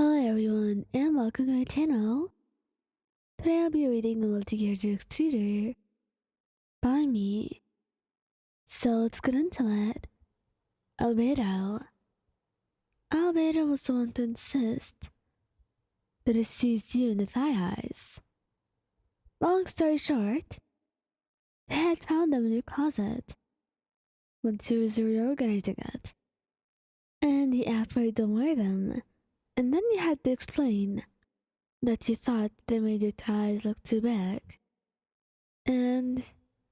Hello everyone and welcome to my channel. Today I'll be reading a multi-character extruder by me. So let's get into it. Albedo. Albedo was the one to insist that he sees you in the thigh highs. Long story short, he had found them in your closet once he was reorganizing it. And he asked why you don't wear them. And then you had to explain that you thought they made your thighs look too big. And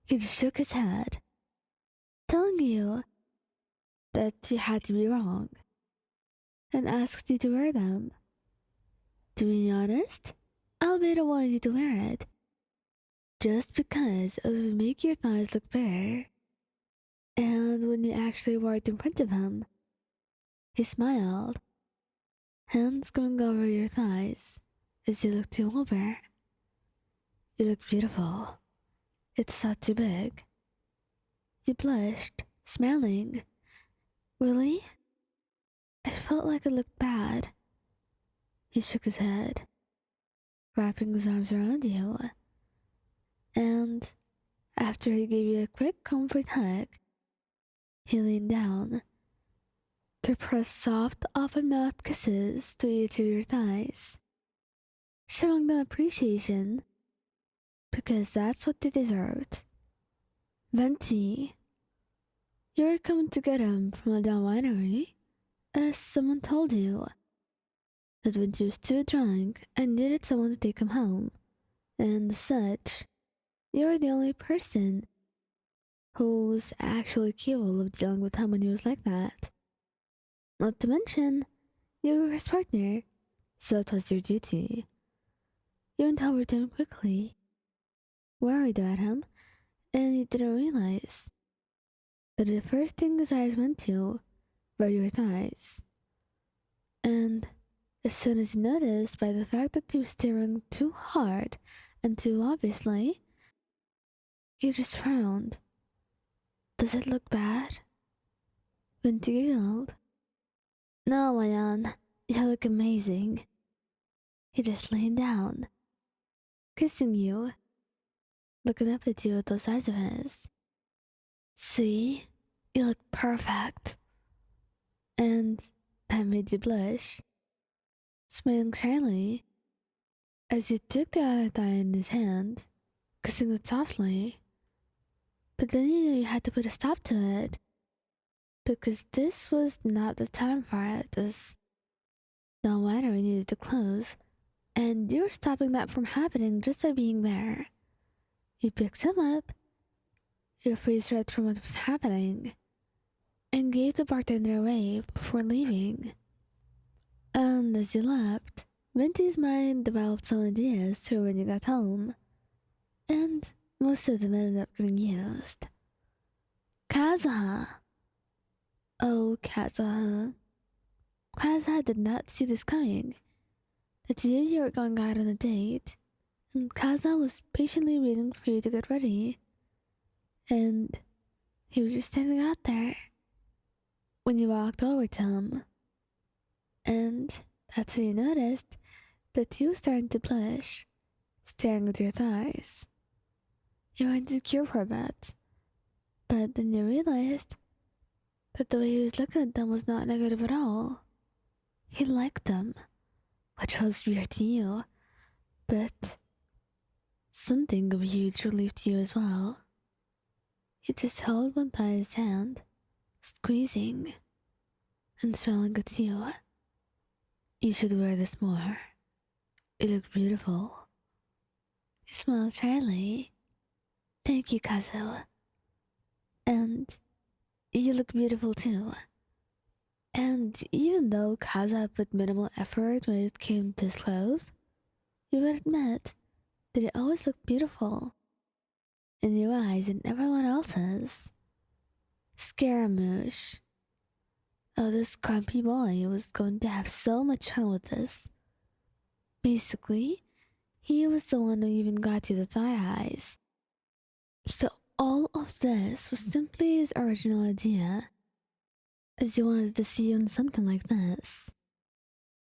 he just shook his head, telling you that you had to be wrong, and asked you to wear them. To be honest, Albedo wanted you to wear it, just because it would make your thighs look better. And when you actually wore it in front of him, he smiled, hands going over your thighs as you looked him over. You look beautiful. It's not too big. You blushed, smiling. Really? I felt like it looked bad. He shook his head, wrapping his arms around you. And after he gave you a quick comfort hug, he leaned down to press soft, open mouth kisses to each of your thighs, showing them appreciation because that's what they deserved. Venti, you were coming to get him from a down winery, as someone told you that Venti was too drunk and needed someone to take him home, and as such, you were the only person who was actually capable of dealing with him when he was like that. Not to mention, you were his partner, so it was your duty. You went over to him quickly, worried about him, and you didn't realize that the first thing his eyes went to were your thighs. And as soon as you noticed by the fact that he was staring too hard and too obviously, you just frowned. Does it look bad? Venti giggled. No, Mayan, you look amazing. He just leaned down, kissing you, looking up at you with those eyes of his. See, you look perfect. And that made you blush, smiling shyly as you took the other thigh in his hand, kissing it softly. But then you knew you had to put a stop to it, because this was not the time for it, as the winery needed to close, and you were stopping that from happening just by being there. You picked him up, your face red from what was happening, and gave the bartender a wave before leaving. And as you left, Venti's mind developed some ideas for when you got home, and most of them ended up getting used. Kazuha. Oh, Kazuha. Kazuha did not see this coming. That you were going out on a date, and Kazuha was patiently waiting for you to get ready. And he was just standing out there when you walked over to him. And that's when you noticed that you were starting to blush, staring at your thighs. You were insecure for a bit, but then you realized that the way he was looking at them was not negative at all. He liked them, which was weird to you, but something of huge relief to you as well. He just held one thigh in his hand, squeezing and smiling at you. You should wear this more. You look beautiful. He smiled shyly. Thank you, Kazuha. And you look beautiful too. And even though Kazuha put minimal effort when it came to his clothes, you would admit that it always looked beautiful in your eyes and everyone else's. Scaramouche. Oh, this grumpy boy was going to have so much fun with this. Basically, he was the one who even got you the thigh highs. So all of this was simply his original idea, as he wanted to see you in something like this.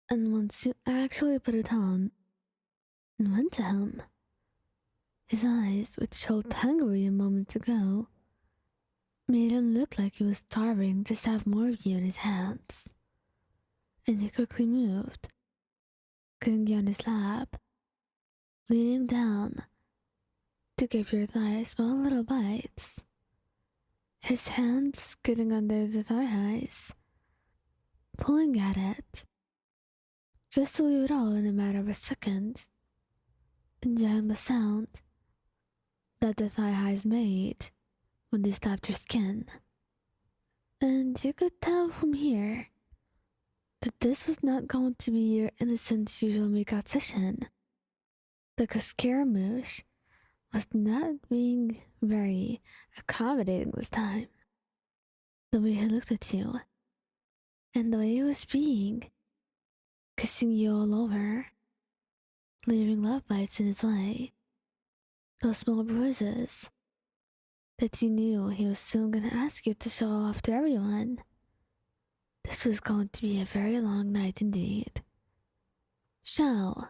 And once you actually put it on and went to him, his eyes, which held hungry a moment ago, made him look like he was starving just to have more of you in his hands. And he quickly moved, getting you on his lap, leaning down to give your thighs small little bites, his hands getting under the thigh highs, pulling at it, just to leave it all in a matter of a second, enjoying the sound that the thigh highs made when they slapped your skin. And you could tell from here that this was not going to be your innocent usual makeout session, because Scaramouche was not being very accommodating this time. The way he looked at you, and the way he was being, kissing you all over, leaving love bites in his way, those small bruises that you knew he was soon gonna ask you to show off to everyone. This was going to be a very long night indeed. Xiao,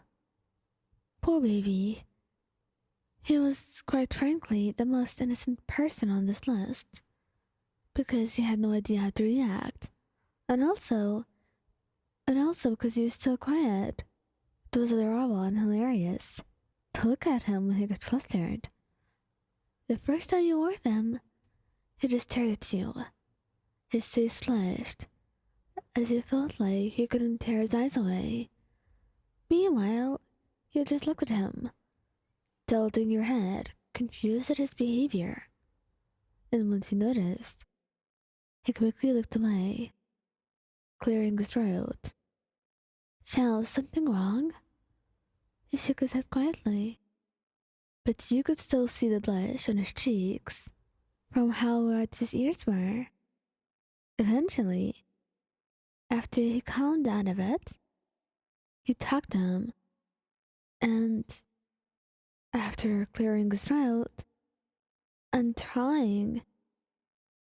poor baby. He was, quite frankly, the most innocent person on this list, because he had no idea how to react, and also because he was so quiet. It was adorable and hilarious to look at him when he got flustered. The first time you wore them, he just stared at you, his face flushed, as he felt like he couldn't tear his eyes away. Meanwhile, you just looked at him, tilting your head, confused at his behavior. And once he noticed, he quickly looked away, clearing his throat. Xiao, something wrong? He shook his head quietly, but you could still see the blush on his cheeks from how wet his ears were. Eventually, after he calmed down a bit, you talked to him, and after clearing his throat and trying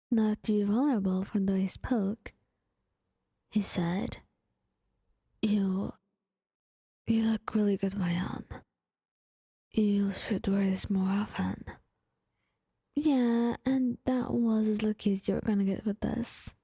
not to be vulnerable from the way he spoke, he said, You look really good, Mayan. You should wear this more often. Yeah, and that was as lucky as you were gonna get with this.